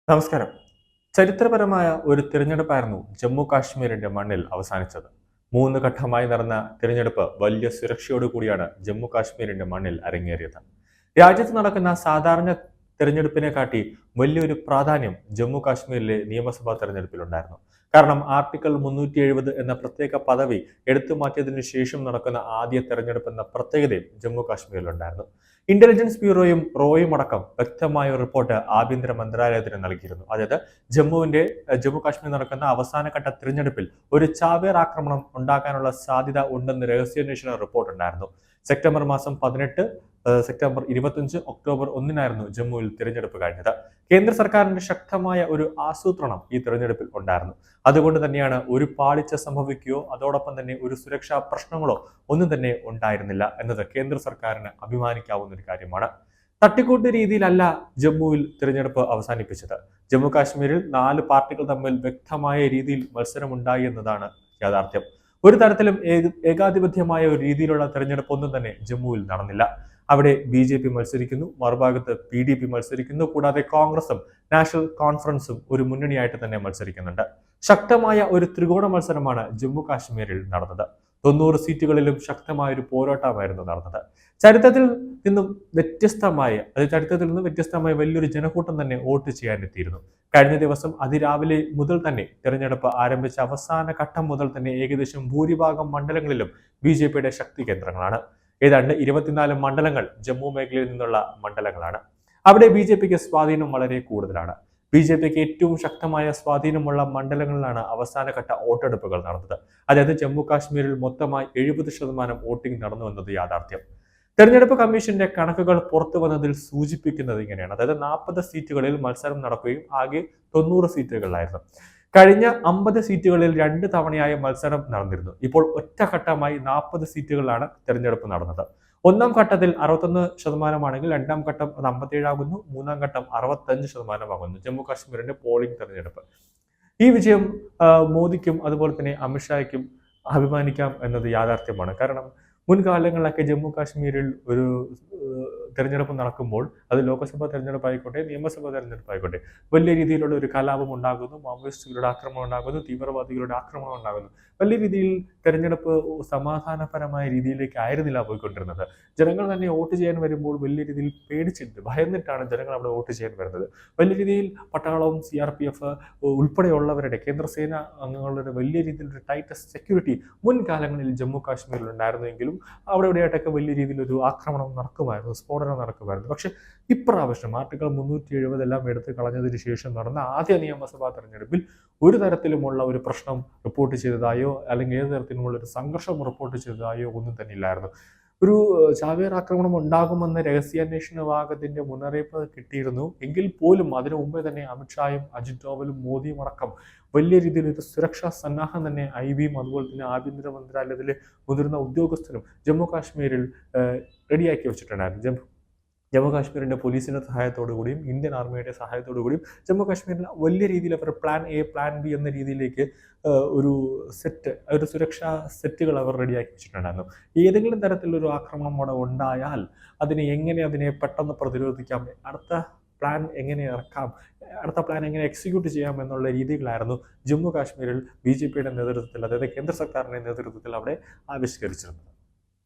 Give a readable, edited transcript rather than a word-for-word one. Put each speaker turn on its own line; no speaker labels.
നമസ്കാരം. ചരിത്രപരമായ ഒരു തിരഞ്ഞെടുപ്പായിരുന്നു ജമ്മു കാശ്മീരിന്റെ മണ്ണിൽ അവസാനിച്ചത്. 3 ഘട്ടമായി നടന്ന തിരഞ്ഞെടുപ്പ് വലിയ സുരക്ഷയോടുകൂടിയാണ് ജമ്മു കാശ്മീരിന്റെ മണ്ണിൽ അരങ്ങേറിയത്. രാജ്യത്ത് നടക്കുന്ന സാധാരണ തിരഞ്ഞെടുപ്പിനെ കാട്ടി വലിയൊരു പ്രാധാന്യം ജമ്മു കാശ്മീരിലെ നിയമസഭാ തെരഞ്ഞെടുപ്പിലുണ്ടായിരുന്നു. കാരണം ആർട്ടിക്കിൾ 370 എന്ന പ്രത്യേക പദവി എടുത്തു മാറ്റിയതിനു ശേഷം നടക്കുന്ന ആദ്യ തെരഞ്ഞെടുപ്പ് എന്ന പ്രത്യേകതയും ജമ്മു കാശ്മീരിലുണ്ടായിരുന്നു. ഇന്റലിജൻസ് ബ്യൂറോയും റോയും അടക്കം വ്യക്തമായ ഒരു റിപ്പോർട്ട് ആഭ്യന്തര മന്ത്രാലയത്തിന് നൽകിയിരുന്നു. അതായത് ജമ്മു കാശ്മീർ നടക്കുന്ന അവസാനഘട്ട തിരഞ്ഞെടുപ്പിൽ ഒരു ചാവേർ ആക്രമണം ഉണ്ടാകാനുള്ള സാധ്യത ഉണ്ടെന്ന് രഹസ്യാന്വേഷണ റിപ്പോർട്ട് ഉണ്ടായിരുന്നു. സെപ്റ്റംബർ മാസം 18, സെപ്റ്റംബർ 25, ഒക്ടോബർ 1 ജമ്മുവിൽ തിരഞ്ഞെടുപ്പ് കഴിഞ്ഞത്. കേന്ദ്ര സർക്കാരിന്റെ ശക്തമായ ഒരു ആസൂത്രണം ഈ തിരഞ്ഞെടുപ്പിൽ ഉണ്ടായിരുന്നു. അതുകൊണ്ട് തന്നെയാണ് ഒരു പാളിച്ച സംഭവിക്കുകയോ അതോടൊപ്പം തന്നെ ഒരു സുരക്ഷാ പ്രശ്നങ്ങളോ ഒന്നും തന്നെ ഉണ്ടായിരുന്നില്ല എന്നത് കേന്ദ്ര സർക്കാരിന് അഭിമാനിക്കാവുന്ന ഒരു കാര്യമാണ്. തട്ടിക്കൂട്ട് രീതിയിലല്ല ജമ്മുവിൽ തിരഞ്ഞെടുപ്പ് അവസാനിപ്പിച്ചത്. ജമ്മു കാശ്മീരിൽ 4 പാർട്ടികൾ തമ്മിൽ വ്യക്തമായ രീതിയിൽ മത്സരമുണ്ടായി എന്നതാണ് യാഥാർത്ഥ്യം. ഒരു തരത്തിലും ഏകാധിപത്യമായ ഒരു രീതിയിലുള്ള തെരഞ്ഞെടുപ്പ് ഒന്നും തന്നെ ജമ്മുവിൽ നടന്നില്ല. അവിടെ BJP മത്സരിക്കുന്നു, മറുഭാഗത്ത് PDP മത്സരിക്കുന്നു, കൂടാതെ കോൺഗ്രസും നാഷണൽ കോൺഫറൻസും ഒരു മുന്നണിയായിട്ട് തന്നെ മത്സരിക്കുന്നുണ്ട്. ശക്തമായ ഒരു ത്രികോണ മത്സരമാണ് ജമ്മു കാശ്മീരിൽ നടന്നത്. 90 സീറ്റുകളിലും ശക്തമായ ഒരു പോരാട്ടമായിരുന്നു നടന്നത്. ചരിത്രത്തിൽ നിന്നും വ്യത്യസ്തമായ വലിയൊരു ജനക്കൂട്ടം തന്നെ വോട്ട് ചെയ്യാനെത്തിയിരുന്നു. കഴിഞ്ഞ ദിവസം അതിരാവിലെ മുതൽ തന്നെ തെരഞ്ഞെടുപ്പ് ആരംഭിച്ച അവസാന ഘട്ടം മുതൽ തന്നെ ഏകദേശം ഭൂരിഭാഗം മണ്ഡലങ്ങളിലും BJPയുടെ ശക്തി കേന്ദ്രങ്ങളാണ്. ഏതാണ്ട് 24 മണ്ഡലങ്ങൾ ജമ്മു മേഖലയിൽ നിന്നുള്ള മണ്ഡലങ്ങളാണ്. അവിടെ BJPക്ക് സ്വാധീനം വളരെ കൂടുതലാണ്. BJPക്ക് ഏറ്റവും ശക്തമായ സ്വാധീനമുള്ള മണ്ഡലങ്ങളിലാണ് അവസാനഘട്ട വോട്ടെടുപ്പുകൾ നടന്നത്. അതായത് ജമ്മു കാശ്മീരിൽ മൊത്തമായി 70% വോട്ടിംഗ് നടന്നു എന്നത് യാഥാർത്ഥ്യം. തെരഞ്ഞെടുപ്പ് കമ്മീഷന്റെ കണക്കുകൾ പുറത്തു വന്നതിൽ സൂചിപ്പിക്കുന്നത് ഇങ്ങനെയാണ്. അതായത് 40 സീറ്റുകളിൽ മത്സരം നടക്കുകയും ആകെ 90 സീറ്റുകളിലായിരുന്നു. കഴിഞ്ഞ 50 സീറ്റുകളിൽ 2 തവണയായി മത്സരം നടന്നിരുന്നു. ഇപ്പോൾ ഒറ്റഘട്ടമായി 40 സീറ്റുകളിലാണ് തെരഞ്ഞെടുപ്പ് നടന്നത്. ഒന്നാം ഘട്ടത്തിൽ 61% ആണെങ്കിൽ രണ്ടാം ഘട്ടം അത് 57 ആകുന്നു, മൂന്നാം ഘട്ടം 65% ആകുന്നു. ജമ്മു കാശ്മീരിന്റെ പോളിംഗ് തെരഞ്ഞെടുപ്പ്. ഈ വിജയം മോദിക്കും അതുപോലെ തന്നെ അമിത്ഷായ്ക്കും അഭിമാനിക്കാം എന്നത് യാഥാർത്ഥ്യമാണ്. കാരണം മുൻകാലങ്ങളിലൊക്കെ ജമ്മു കാശ്മീരിൽ ഒരു തെരഞ്ഞെടുപ്പ് നടക്കുമ്പോൾ അത് ലോക്സഭാ തെരഞ്ഞെടുപ്പായിക്കോട്ടെ, നിയമസഭാ തെരഞ്ഞെടുപ്പായിക്കോട്ടെ, വലിയ രീതിയിലുള്ള ഒരു കലാപം ഉണ്ടാകുന്നു, മാവോയിസ്റ്റുകളുടെ ആക്രമണം ഉണ്ടാകുന്നു, തീവ്രവാദികളുടെ ആക്രമണം ഉണ്ടാകുന്നു. വലിയ രീതിയിൽ തെരഞ്ഞെടുപ്പ് സമാധാനപരമായ രീതിയിലേക്ക് ആയിരുന്നില്ല പോയിക്കൊണ്ടിരുന്നത്. ജനങ്ങൾ തന്നെ വോട്ട് ചെയ്യാൻ വരുമ്പോൾ വലിയ രീതിയിൽ പേടിച്ചിട്ട് ഭയന്നിട്ടാണ് ജനങ്ങൾ അവിടെ വോട്ട് ചെയ്യാൻ വരുന്നത്. വലിയ രീതിയിൽ പട്ടാളവും CRPF ഉൾപ്പെടെയുള്ളവരുടെ കേന്ദ്രസേന അംഗങ്ങളുടെ വലിയ രീതിയിലൊരു ടൈറ്റ് സെക്യൂരിറ്റി മുൻകാലങ്ങളിൽ ജമ്മു കാശ്മീരിൽ ഉണ്ടായിരുന്നെങ്കിലും അവിടെ ഇവിടെയായിട്ടൊക്കെ വലിയ രീതിയിലൊരു ആക്രമണം നടക്കുമായിരുന്നു, സ്ഫോടനം നടക്കുമായിരുന്നു. പക്ഷെ ഇപ്രാവശ്യം ആർട്ടിക്കിൾ 370 എല്ലാം എടുത്തു കളഞ്ഞതിന് ശേഷം നടന്ന ആദ്യ നിയമസഭാ തെരഞ്ഞെടുപ്പിൽ ഒരു തരത്തിലുമുള്ള ഒരു പ്രശ്നം റിപ്പോർട്ട് ചെയ്തതായോ അല്ലെങ്കിൽ ഏത് തരത്തിലുമുള്ള ഒരു സംഘർഷം റിപ്പോർട്ട് ചെയ്തതായോ ഒന്നും തന്നെ ഇല്ലായിരുന്നു. ഒരു ചാവേർ ആക്രമണം ഉണ്ടാകുമെന്ന് രഹസ്യാന്വേഷണ വിഭാഗത്തിന്റെ മുന്നറിയിപ്പ് കിട്ടിയിരുന്നു. എങ്കിൽ പോലും അതിനു മുമ്പേ തന്നെ അമിത്ഷായും അജിത് ഡോവലും മോദിയും അടക്കം വലിയ രീതിയിൽ ഒരു സുരക്ഷാ സന്നാഹം തന്നെ IBയും അതുപോലെ തന്നെ ആഭ്യന്തര മന്ത്രാലയത്തിലെ മുതിർന്ന ഉദ്യോഗസ്ഥരും ജമ്മു കാശ്മീരിൽ റെഡിയാക്കി വെച്ചിട്ടുണ്ടായിരുന്നു. ജമ്മു കാശ്മീരിന്റെ പോലീസിന്റെ സഹായത്തോടു കൂടിയും ഇന്ത്യൻ ആർമിയുടെ സഹായത്തോടു കൂടിയും ജമ്മു കാശ്മീരിൽ വലിയ രീതിയിൽ അവർ പ്ലാൻ A, പ്ലാൻ B എന്ന രീതിയിലേക്ക് ഒരു സുരക്ഷാ സെറ്റുകൾ അവർ റെഡിയാക്കി വെച്ചിട്ടുണ്ടായിരുന്നു. ഏതെങ്കിലും തരത്തിലൊരു ആക്രമണം അവിടെ ഉണ്ടായാൽ അതിനെ പെട്ടെന്ന് പ്രതിരോധിക്കാം, അടുത്ത പ്ലാൻ എങ്ങനെ ഇറക്കാം, അടുത്ത പ്ലാൻ എങ്ങനെ എക്സിക്യൂട്ട് ചെയ്യാം എന്നുള്ള രീതികളായിരുന്നു ജമ്മു കാശ്മീരിൽ BJPയുടെ നേതൃത്വത്തിൽ, അതായത് കേന്ദ്ര സർക്കാരിന്റെ നേതൃത്വത്തിൽ അവിടെ ആവിഷ്കരിച്ചിരുന്നത്.